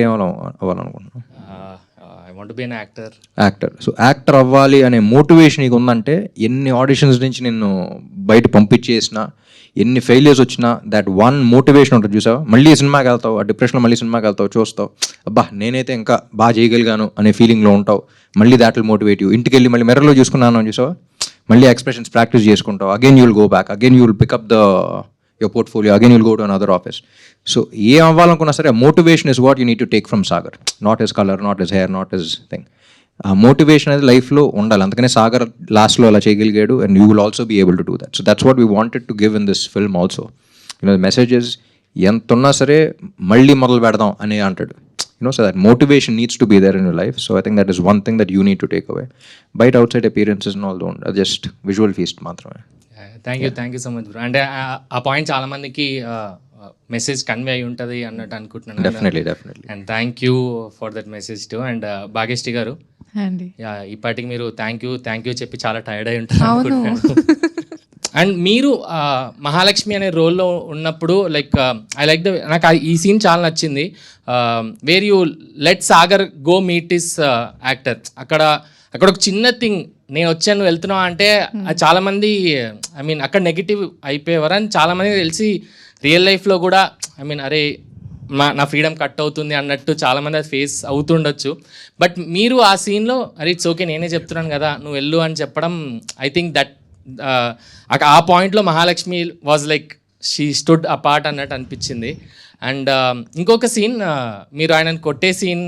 అవ్వాలనుకుంటున్నావు? I want to be an actor. So actor అవ్వాలి అనే మోటివేషన్ నీకు ఉందంటే ఎన్ని ఆడిషన్స్ నుంచి నిన్ను బయట పంపించేసినా, ఎన్ని ఫెయిలియర్స్ వచ్చినా, దట్ వన్ మోటివేషన్ ఉంటుంది చూసావు. మళ్ళీ సినిమాకి వెళ్తావు, ఆ డిప్రెషన్లో మళ్ళీ సినిమాకి వెళ్తావు, చూస్తావు అబ్బా నేనైతే ఇంకా బాగా చేయగలిగాను అనే ఫీలింగ్లో ఉంటావు. మళ్ళీ దాట్ విల్ మోటివేట్ యూ. ఇంటికి వెళ్ళి మళ్ళీ మిర్రర్లో చూసుకున్నాను చూసావు, మళ్ళీ ఎక్స్ప్రెషన్స్ ప్రాక్టీస్ చేసుకుంటావు. Again you will go back, again you will pick up your portfolio, again you'll go to another office. So ఏ అవ్వాలనుకున్నా సరే motivation is what you need to take from Sagar, not his colour, not his hair, not his thing. ఆ motivation అనేది లైఫ్లో ఉండాలి. అందుకనే సాగర్ లాస్ట్లో అలా చేయగలిగాడు and you will also be able to do that. So that's what we wanted to give in this film also. You know messages ఎంత ఉన్నా సరే మళ్ళీ మొదలు పెడదాం అని అంటాడు. So that motivation needs to be there in your life. So I think that is one thing that you need to take away. Bite outside appearances and all don't, just visual feast మాత్రమే. Thank you so much bro. అంటే ఆ point చాలా మందికి message convey అయి ఉంటుంది అన్నట్టు అనుకుంటున్నాను. Definitely. And thank you for that message too. And Bhagyashree గారు, ఇప్పటికి మీరు థ్యాంక్ యూ చెప్పి చాలా టైర్డ్ అయి ఉంటారు. అండ్ మీరు మహాలక్ష్మి అనే రోల్లో ఉన్నప్పుడు లైక్ ఐ లైక్ నాకు ఈ సీన్ చాలా నచ్చింది. Where you let Sagar go meet is actor. అక్కడ ఒక చిన్న థింగ్, నేను వచ్చాను వెళ్తున్నావు అంటే చాలా మంది ఐ మీన్ అక్కడ నెగిటివ్ అయిపోయేవారు. అని చాలామంది తెలిసి రియల్ లైఫ్లో కూడా ఐ మీన్ అరే నా ఫ్రీడమ్ కట్ అవుతుంది అన్నట్టు చాలామంది అది ఫేస్ అవుతుండొచ్చు. బట్ మీరు ఆ సీన్లో అరే ఇట్స్ ఓకే నేనే చెప్తున్నాను కదా నువ్వు వెళ్ళు అని చెప్పడం, ఐ థింక్ దట్ ఆ పాయింట్లో Mahalakshmi was like she stood apart అన్నట్టు అనిపించింది. అండ్ ఇంకొక సీన్, మీరు ఆయనను కొట్టే scene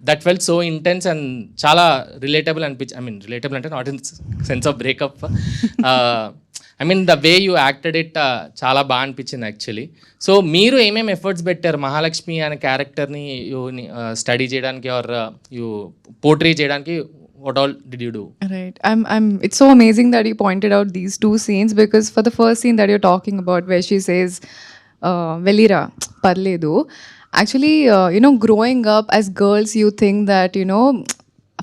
that felt so intense and చాలా రిలేటబుల్ ఐ మీన్ రిలేటబుల్ అంటే not in sense of breakup, I mean the way you acted it చాలా బాగా అనిపించింది యాక్చువల్లీ. సో మీరు ఏమేమి ఎఫర్ట్స్ పెట్టారు మహాలక్ష్మి అనే క్యారెక్టర్ని స్టడీ చేయడానికి ఆర్ యూ పోర్ట్రే చేయడానికి? What all did you do? Right. It's so amazing that you pointed out these two scenes, because for the first scene that you're talking about where she says, Velira, parledu. Actually, growing up as girls, you think that,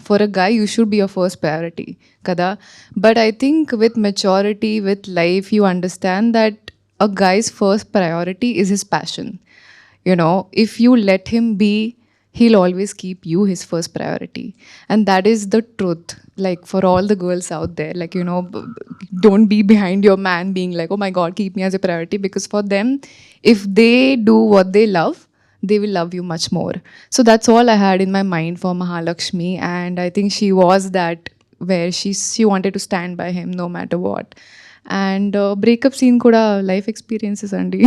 for a guy, you should be your first priority. Kada? But I think with maturity, with life, you understand that a guy's first priority is his passion. If you let him be, he'll always keep you his first priority. And that is the truth. Like for all the girls out there, like, don't be behind your man being like, oh my God, keep me as a priority. Because for them, if they do what they love, they will love you much more. So that's all I had in my mind for Mahalakshmi. And I think she was that, where she wanted to stand by him no matter what. And breakup scene kuda life experiences andi.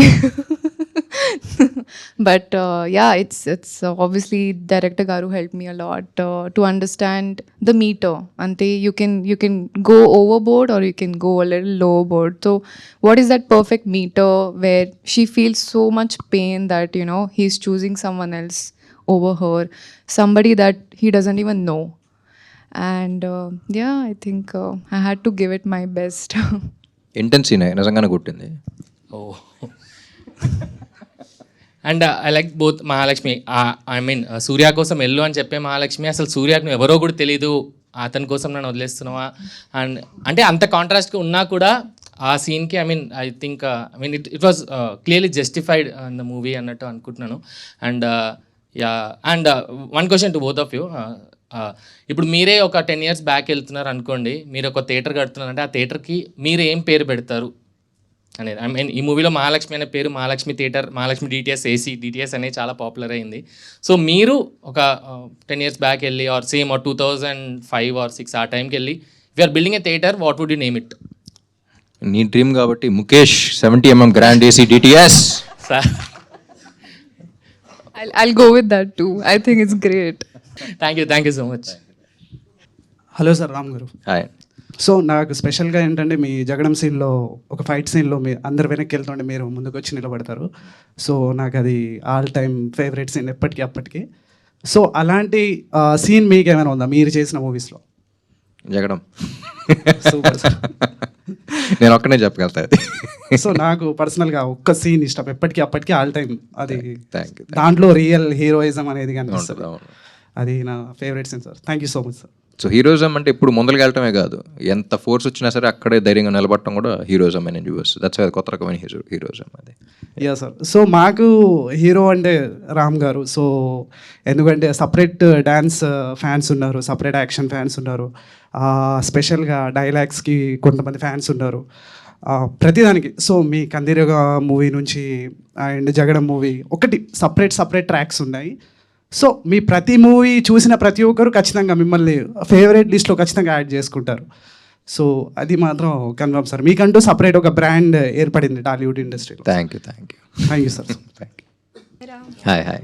But it's obviously director garu helped me a lot to understand the meter. Ante you can go overboard or you can go a little low board. So what is that perfect meter where she feels so much pain that he's choosing someone else over her, somebody that he doesn't even know. And I think I had to give it my best. Intense scene నిజంగానే కొట్టింది. And I like both Mahalakshmi. I mean Surya కోసం వెళ్ళు అని చెప్పే మహాలక్ష్మి, అసలు సూర్యకు నువ్వు ఎవరో కూడా తెలీదు, అతని కోసం నన్ను వదిలేస్తున్నావా అండ్ అంటే అంత కాంట్రాస్ట్గా ఉన్నా కూడా ఆ సీన్కి I think it was clearly justified in the movie అన్నట్టు అనుకుంటున్నాను. And one question to both of you. ఇప్పుడు మీరే ఒక 10 years బ్యాక్ వెళ్తున్నారు అనుకోండి, మీరు ఒక థియేటర్ కడుతున్నారంటే ఆ థియేటర్కి మీరు ఏం పేరు పెడతారు అనేది? ఐ మీన్ ఈ మూవీలో మహాలక్ష్మి అనే పేరు మహాలక్ష్మి థియేటర్, మహాలక్ష్మి డిటిఎస్ అనేది చాలా పాపులర్ అయింది. సో మీరు ఒక 10 years బ్యాక్ వెళ్ళి ఆర్ సేమ్ ఆర్ 2005 or 2006 ఆ టైంకి వెళ్ళి we're building a theatre, what would you name it? నీ డ్రీమ్ కాబట్టి Mukesh 70mm grand AC DTS. I'll go with that too. I think it's great. Thank you so much. Hello sir, Ram గారు. Hi. So నాకు స్పెషల్గా ఏంటంటే మీ జగడం సీన్లో ఒక fight సీన్లో మీ అందరు వెనక్కి వెళ్తుంటే మీరు ముందుకు వచ్చి నిలబడతారు. సో నాకు అది ఆల్ టైమ్ ఫేవరెట్ సీన్ ఎప్పటికీ అప్పటికి. సో అలాంటి సీన్ మీకు ఏమైనా ఉందా మీరు చేసిన మూవీస్లో? జగడం. Super sir. నేను ఒక్కనే చెప్పగలుగుతా అది. సో నాకు పర్సనల్గా ఒక్క సీన్ ఇష్టం ఎప్పటికీ అప్పటికి ఆల్ టైమ్. అది థ్యాంక్ యూ. దాంట్లో రియల్ హీరోయిజం అనేది కనిపిస్తుంది. అవును. అది నా favourite scene sir. Thank you so much sir. So heroism అంటే ఇప్పుడు ముందరికి వెళ్ళటమే కాదు, ఎంత ఫోర్స్ వచ్చినా సరే అక్కడే ధైర్యంగా నిలబడటం కూడా హీరోయిజం అని చూపిస్తుంది. దట్స్ కొత్త రకమైన హీరోయిజం అది. Yeah sir. సో మాకు హీరో అంటే రామ్ గారు. సో ఎందుకంటే సపరేట్ డ్యాన్స్ ఫ్యాన్స్ ఉన్నారు, సపరేట్ యాక్షన్ ఫ్యాన్స్ ఉన్నారు, స్పెషల్గా డైలాగ్స్కి కొంతమంది ఫ్యాన్స్ ఉన్నారు, ప్రతిదానికి. సో మీ కందిరగ మూవీ నుంచి అండ్ జగడం మూవీ ఒకటి సపరేట్ ట్రాక్స్ ఉన్నాయి. సో మీ ప్రతి మూవీ చూసిన ప్రతి ఒక్కరు ఖచ్చితంగా మిమ్మల్ని ఫేవరెట్ లిస్ట్లో ఖచ్చితంగా యాడ్ చేసుకుంటారు. సో అది మాత్రం కన్ఫర్మ్ సార్. మీకంటూ సపరేట్ ఒక బ్రాండ్ ఏర్పడింది టాలీవుడ్ ఇండస్ట్రీలో. Thank you sir. Thank you. Hi.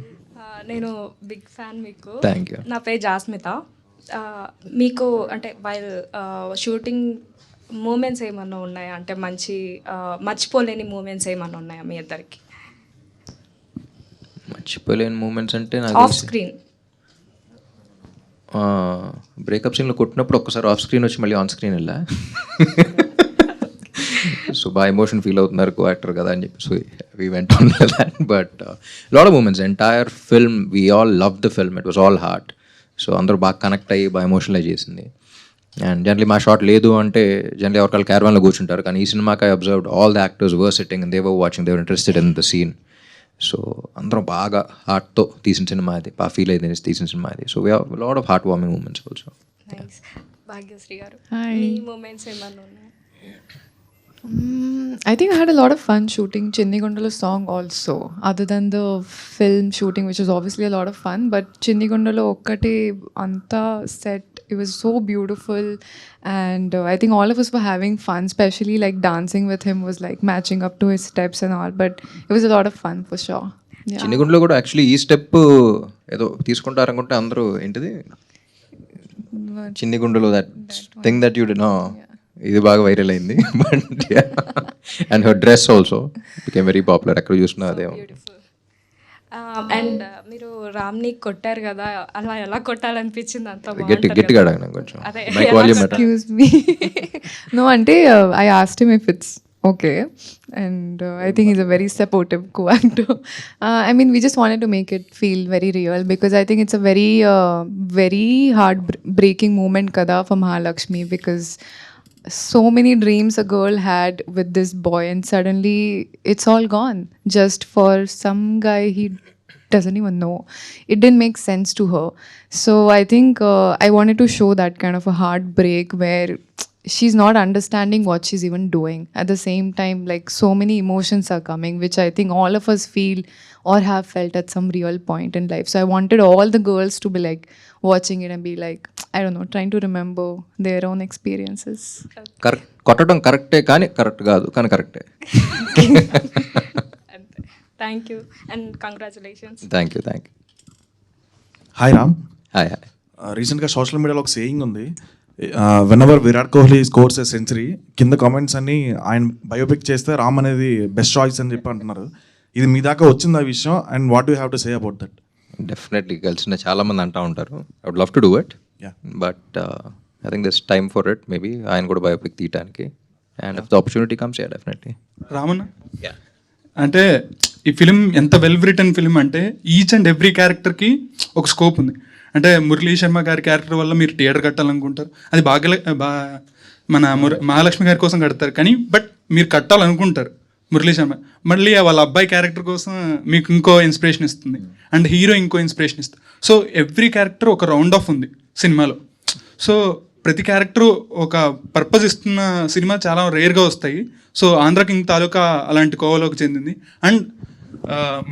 నేను బిగ్ ఫ్యాన్ మీకు. Thank you. నా పేరు జాస్మిత. మీకు అంటే వైల్ షూటింగ్ మూమెంట్స్ ఏమన్నా ఉన్నాయా? అంటే మంచి మర్చిపోలేని మూమెంట్స్ ఏమన్నా ఉన్నాయా మీ ఇద్దరికి? మర్చిపోలేని మూమెంట్స్ అంటే నాకు ఆఫ్ స్క్రీన్ బ్రేకప్ సీన్లో కొట్టినప్పుడు ఒక్కసారి ఆఫ్ స్క్రీన్ వచ్చి మళ్ళీ ఆన్ స్క్రీన్ వెళ్ళా. సో బాగా ఎమోషన్ ఫీల్ అవుతున్నారు కో యాక్టర్ కదా అని చెప్పి. So we went on that. But lot of moments, entire film we all love the film. It was all heart. So అందరూ బాగా కనెక్ట్ అయ్యి బాగా ఎమోషనలైజ్ చేసింది. అండ్ జనరలీ మా షాట్ లేదు అంటే జనరలీ ఎవరికాలు క్యారవాన్లో కూర్చుంటారు, కానీ ఈ సినిమాకి I observed all the actors were sitting and they were watching, they were interested in the scene. So అందరం బాగా హార్ట్తో తీసిన సినిమా అది, బాగా ఫీల్ అయితే తీసిన సినిమా అది. So we have lot of heart warming moments also. Bhagyashree గారు, Hi. మీ మూమెంట్స్ ఏమన్నా ఉన్నాయా? I think I had a lot of fun shooting Chinnigundalo song also, other than the film shooting, which was obviously a lot of fun. But Chinnigundalo okkate anta set, it was so beautiful, and I think all of us were having fun, especially like dancing with him was like matching up to his steps and all. But it was a lot of fun for sure. Yeah. చిన్నగుండలో కూడా actually ఈ step ఏదో తీసుకుంటారనుకుంటే అందరూ ఏంటిది చిన్నగుండలో that thing that you'd know, ఇది బాగా viral అయింది. But and her dress also became very popular. ఎక్కడ చూసినా అదే. అండ్ మీరు రామ్ని కొట్టారు కదా, అలా ఎలా కొట్టాలనిపించింది? అంత గట్టిగా అడగను కొంచెం. అదే, mic volume Excuse me. No, ante I asked him if it's okay, and I think he's a very supportive co-actor. I mean, we just wanted to make it feel very real, because I think it's a very heart-breaking moment kada for Mahalakshmi, because so many dreams a girl had with this boy, and suddenly it's all gone just for some guy he doesn't even know. It didn't make sense to her. So I think I wanted to show that kind of a heartbreak where she's not understanding what she's even doing. At the same time, like, so many emotions are coming, which I think all of us feel or have felt at some real point in life. So I wanted all the girls to be like watching it and be like, I don't know, trying to remember their own experiences. కొట్టడం కరెక్టే కానీ correct కాదు, కానీ కరెక్టే. Thank you and congratulations. Thank you. Hi Ram. Hi. రీసెంట్గా social మీడియాలో ఒక saying ఉంది, when ever Virat Kohli scores a century, కింద కామెంట్స్ అన్ని ఆయన బయోపిక్ చేస్తే రామ్ అనేది బెస్ట్ చాయిస్ అని చెప్పి అంటున్నారు. ఇది మీ దాకా వచ్చింది ఆ విషయం, and what you have to say about that? Definitely కలిసిన చాలామంది అంటూ ఉంటారు. I would love to do it, but I think this time for it. Maybe ఆయన కూడా బయోపిక్ తీయడానికి, and if the opportunity comes, yeah definitely. Ramanna, అంటే ఈ film ఎంత వెల్ రిటర్న్ ఫిలిం అంటే ఈచ్ అండ్ ఎవ్రీ క్యారెక్టర్కి ఒక స్కోప్ ఉంది. అంటే మురళీ శర్మ గారి క్యారెక్టర్ వల్ల మీరు థియేటర్ కట్టాలనుకుంటారు, అది మన మహాలక్ష్మి గారి కోసం కడతారు, కానీ బట్ మీరు కట్టాలనుకుంటారు మురళీ శర్మ, మళ్ళీ వాళ్ళ అబ్బాయి క్యారెక్టర్ కోసం మీకు ఇంకో ఇన్స్పిరేషన్ ఇస్తుంది, అండ్ హీరో ఇంకో ఇన్స్పిరేషన్ ఇస్తుంది. సో ఎవ్రీ క్యారెక్టర్ ఒక రౌండ్ ఆఫ్ ఉంది సినిమాలో. సో ప్రతి క్యారెక్టర్ ఒక పర్పస్ ఇస్తున్న సినిమా చాలా రేర్గా వస్తాయి. సో ఆంధ్ర కింగ్ తాలూకా అలాంటి కోవలోకి చెందింది. And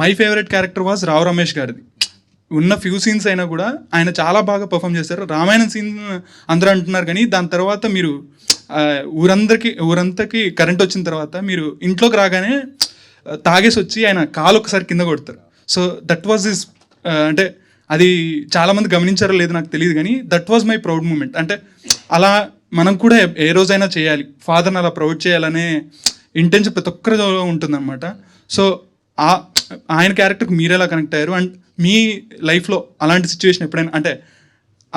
my favourite character was Rao Ramesh గారిది. ఉన్న ఫ్యూ సీన్స్ అయినా కూడా ఆయన చాలా బాగా పర్ఫామ్ చేశారు. రామాయణం సీన్ అందరూ అంటున్నారు, కానీ దాని తర్వాత మీరు ఊరంతకి కరెంట్ వచ్చిన తర్వాత మీరు ఇంట్లోకి రాగానే తాగేసి వచ్చి ఆయన కాలు ఒకసారి కింద కొడతారు. సో దట్ వాజ్ హిస్, అంటే అది చాలామంది గమనించారో లేదో నాకు తెలియదు కానీ that was my proud moment. అంటే అలా మనం కూడా ఏ రోజైనా చేయాలి, ఫాదర్ని అలా ప్రౌడ్ చేయాలనే ఇంటెన్షన్ ప్రతి ఒక్కరిలో ఉంటుందన్నమాట. సో ఆయన క్యారెక్టర్కి మీరు ఎలా కనెక్ట్ అయ్యారు, అండ్ మీ లైఫ్లో అలాంటి సిచ్యువేషన్ ఎప్పుడైనా, అంటే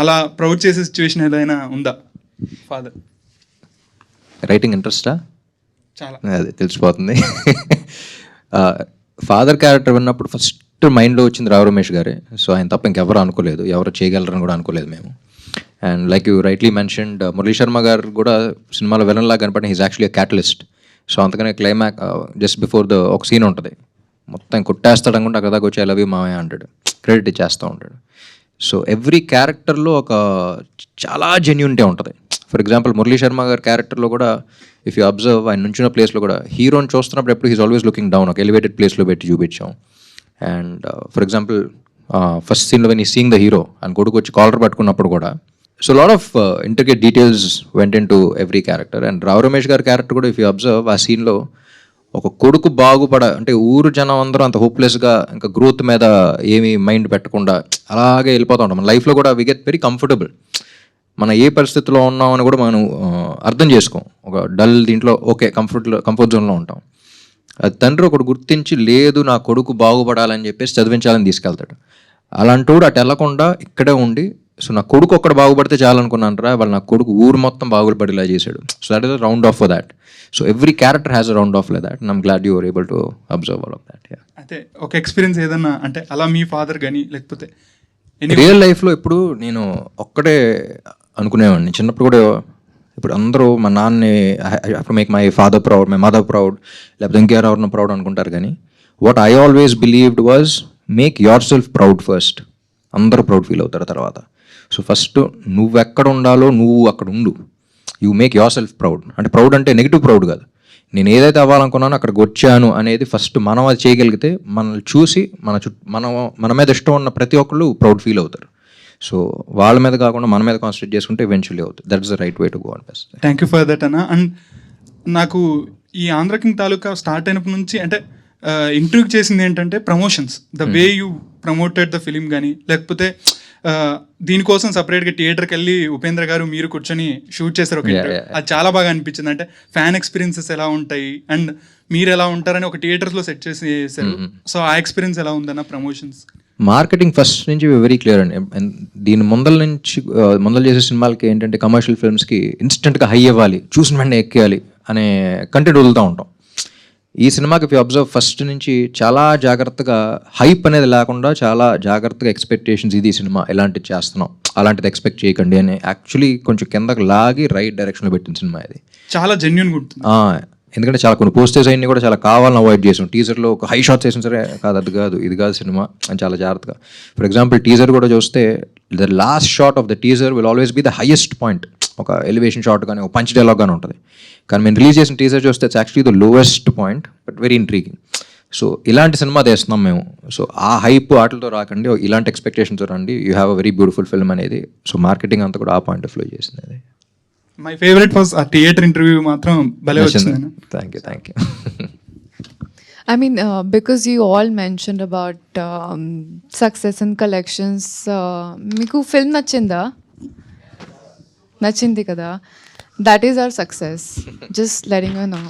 అలా ప్రౌడ్ చేసే సిచ్యువేషన్ ఏదైనా ఉందా ఫాదర్? రైటింగ్ ఇంట్రెస్టా? చాలా. అది తెలిసిపోతుంది. ఫాదర్ క్యారెక్టర్ విన్నప్పుడు ఫస్ట్ మైండ్లో వచ్చింది రావు రమేష్ గారే. సో ఆయన తప్ప ఇంకెవరు అనుకోలేదు, ఎవరు చేయగలరని కూడా అనుకోలేదు మేము. And like you rightly mentioned, Murali Sharma గారు కూడా సినిమాలో విలన్లా కనపడిన హీస్ యాక్చువల్లీ క్యాటలిస్ట్. సో అందుకనే క్లైమాక్స్ జస్ట్ బిఫోర్ ఒక సీన్ ఉంటుంది, మొత్తం కొట్టేస్తాడు అనుకుంటే అక్కడ దాకా వచ్చి ఐ లవ్ యూ మావయ్య అంటాడు, క్రెడిట్ ఇచ్చేస్తూ ఉంటాడు. సో ఎవ్రీ క్యారెక్టర్లో ఒక చాలా జెన్యూనిటీ ఉంటుంది. ఫర్ ఎగ్జాంపుల్ మురళీ శర్మ గారి క్యారెక్టర్లో కూడా ఇఫ్ యూ అబ్జర్వ్, ఆయన నుంచిన ప్లేస్లో కూడా హీరోని చూస్తున్నప్పుడు ఎప్పుడు హీస్ ఆల్వేస్ లుకింగ్ డౌన్, ఒక ఎలివేటెడ్ ప్లేస్లో పెట్టి చూపించాం. అండ్ ఫర్ ఎగ్జాంపుల్ ఫస్ట్ సీన్లో when he seeing the hero అని కొడుకు వచ్చి కాలర్ పట్టుకున్నప్పుడు కూడా, so lot of intricate details went in to every character. And Rao Ramesh garu character కూడా ఇఫ్ యూ అబ్జర్వ్, ఆ సీన్లో ఒక కొడుకు అంటే ఊరు జనం అందరూ అంత హోప్లెస్గా ఇంకా గ్రోత్ మీద ఏమీ మైండ్ పెట్టకుండా అలాగే వెళ్ళిపోతూ ఉంటాం. మన లైఫ్లో కూడా వి గెట్ వెరీ కంఫర్టబుల్. మన ఏ పరిస్థితిలో ఉన్నామని కూడా మనం అర్థం చేసుకోం. ఒక డల్ దీంట్లో ఓకే కంఫర్ట్ జోన్లో ఉంటాం. అది తండ్రి ఒకటి గుర్తించి లేదు నా కొడుకు బాగుపడాలని చెప్పేసి చదివించాలని తీసుకెళ్తాడు. అలాంటోడు అటు వెళ్ళకుండా ఇక్కడే ఉండి, సో నా కొడుకు ఒక్కడ బాగుపడితే చాలనుకున్నాను రా, వాళ్ళు నా కొడుకు ఊరు మొత్తం బాగుపడేలా చేశాడు. So that is a round of for that. So every character has a round of like that. And I'm glad you are able to observe all of that. అయితే ఒక ఎక్స్పీరియన్స్ ఏదన్నా, అంటే అలా మీ ఫాదర్ కానీ లేకపోతే రియల్ లైఫ్లో ఇప్పుడు నేను ఒక్కడే అనుకునేవాడిని చిన్నప్పుడు కూడా. ఇప్పుడు అందరూ మా నాన్నని అప్పుడు make my father proud, my mother proud, లేకపోతే ఇంకెవరెవరినో ప్రౌడ్ అనుకుంటారు. కానీ what I always believed was make your self proud first. అందరూ ప్రౌడ్ ఫీల్ అవుతారు తర్వాత. సో ఫస్ట్ నువ్వు ఎక్కడ ఉండాలో నువ్వు అక్కడ ఉండు. You make your self proud. అంటే ప్రౌడ్ అంటే నెగిటివ్ ప్రౌడ్ కాదు, నేను ఏదైతే అవ్వాలనుకున్నానో అక్కడికి వచ్చాను అనేది ఫస్ట్ మనం అది చేయగలిగితే మనల్ని చూసి మన మీద ఇష్టం ఉన్న ప్రతి ఒక్కళ్ళు ప్రౌడ్ ఫీల్ అవుతారు. సో వాళ్ళ మీద కాకుండా మన మీద కాన్సన్ట్రేట్ చేసుకుంటే ఈవెన్చువల్లీ అవుతుంది. That is the right way to go on best. Thank you for that అన్న. అండ్ నాకు ఈ ఆంధ్ర కింగ్ తాలూకా స్టార్ట్ అయినప్పటి నుంచి అంటే ఇంట్రూవ్ చేసింది ఏంటంటే promotions, the way you promoted the film కానీ, లేకపోతే దీనికోసం సపరేట్గా థియేటర్కి వెళ్ళి ఉపేంద్ర గారు మీరు కూర్చొని షూట్ చేశారు ఒక ఇంటర్వ్యూ. అది చాలా బాగా అనిపించింది. అంటే ఫ్యాన్ ఎక్స్పీరియన్సెస్ ఎలా ఉంటాయి అండ్ మీరు ఎలా ఉంటారని ఒక థియేటర్స్లో సెట్ చేశారు. సో ఆ ఎక్స్పీరియన్స్ ఎలా ఉందన్న ప్రమోషన్స్? మార్కెటింగ్ ఫస్ట్ నుంచి వెరీ క్లియర్ అండి. దీని ముందల చేసే సినిమాలకి ఏంటంటే కమర్షియల్ ఫిల్మ్స్కి ఇన్స్టెంట్గా హై అవ్వాలి, చూసిన వెంటనే ఎక్కేయాలి అనే కంటెంట్ వదులుతూ ఉంటాం. ఈ సినిమాకి ఇఫ్ యూ అబ్జర్వ్ ఫస్ట్ నుంచి చాలా జాగ్రత్తగా హైప్ అనేది లేకుండా చాలా జాగ్రత్తగా ఎక్స్పెక్టేషన్స్, ఇది సినిమా ఎలాంటిది చేస్తున్నాం అలాంటిది ఎక్స్పెక్ట్ చేయకండి అని యాక్చువల్లీ కొంచెం కిందకి లాగి రైట్ డైరెక్షన్లో పెట్టిన సినిమా ఇది. చాలా జెన్యూన్గా ఉంటుంది. ఎందుకంటే చాలా కొన్ని పోస్టర్స్ అన్ని కూడా చాలా కావాలని అవాయిడ్ చేసాం. టీజర్లో ఒక హై షాట్స్ వేసిన సరే కాదు, అది కాదు ఇది కాదు సినిమా అని చాలా జాగ్రత్తగా. ఫర్ ఎగ్జాంపుల్ టీజర్ కూడా చూస్తే the last shot of the teaser will always be the highest point. ఒక ఎలివేషన్ షాట్ కానీ ఒక పంచ్ డైలాగ్ కానీ ఉంటుంది. కానీ మేము రిలీజ్ చేసిన టీజర్ చూస్తే it's actually the lowest point but very intriguing. So ఇలాంటి సినిమా తీస్తున్నాం మేము. సో ఆ హైప్ ఆటలతో రాకండి, ఇలాంటి ఎక్స్పెక్టేషన్తో రండి, you have a very beautiful film అనేది. సో మార్కెటింగ్ అంతా కూడా ఆ పాయింట్ ఆఫ్ వ్యూ చేసింది అది. మై ఫేవరెట్ వాజ్ ఆ థియేటర్ ఇంటర్వ్యూ మాత్రం భలే వచ్చింది. Thank you. I mean, because you all mentioned about success and collections, మీకు ఫిల్మ్ నచ్చింది కదా, that is our success. Just letting you know.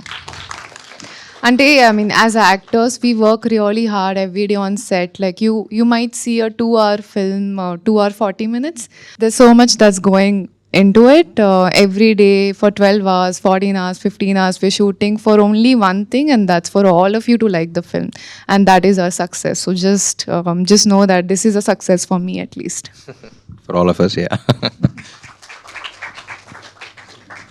Ante, I mean, as actors, we work really hard every day on set. Like you might see a 2-hour film, 2 hour 40 minutes. There's so much that's going into it. Every day for 12 hours, 14 hours, 15 hours, we're shooting for only one thing, and that's for all of you to like the film. And that is our success. So just know that this is a success for me at least. For all of us, yeah.